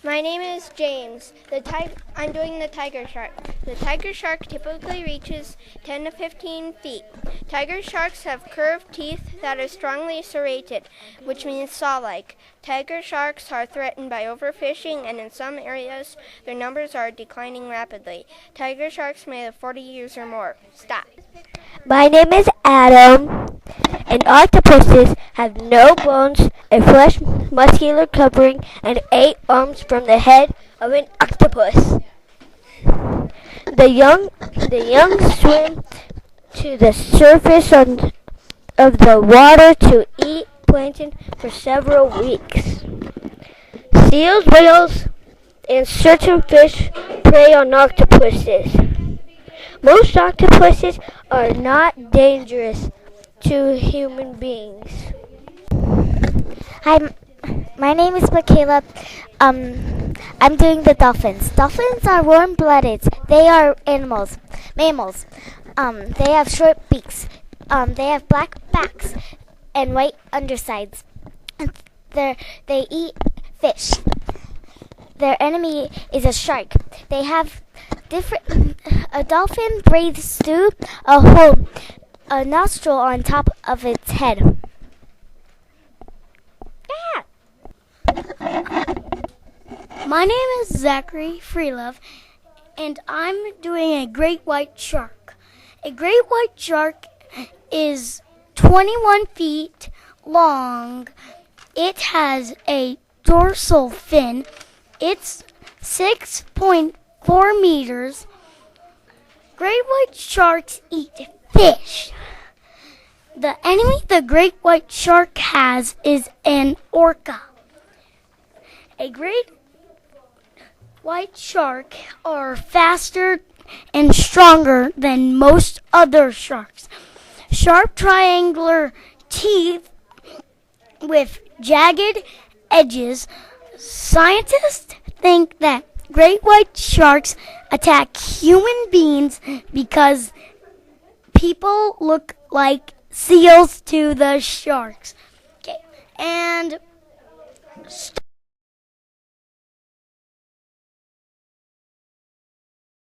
My name is James. I'm doing the tiger shark. The tiger shark typically reaches 10 to 15 feet. Tiger sharks have curved teeth that are strongly serrated, which means saw-like. Tiger sharks are threatened by overfishing, and in some areas, their numbers are declining rapidly. Tiger sharks may live 40 years or more. Stop. My name is Adam, and octopuses have no bones, a flesh muscular covering, and 8 arms from the head of an octopus. The young swim to the surface of the water to eat plankton for several weeks. Seals, whales, and certain fish prey on octopuses. Most octopuses are not dangerous to human beings. Hi, my name is Michaela. I'm doing the dolphins. Dolphins are warm-blooded. They are mammals. They have short beaks. They have black backs and white undersides. They eat fish. Their enemy is a shark. They have a dolphin breathes through a nostril on top of its head. My name is Zachary Freelove, and I'm doing a great white shark. A great white shark is 21 feet long. It has a dorsal fin. It's 6.4 meters. Great white sharks eat fish. The enemy the great white shark has is an orca. A great white shark are faster and stronger than most other sharks. Sharp triangular teeth with jagged edges. Scientists think that great white sharks attack human beings because people look like seals to the sharks. Okay, and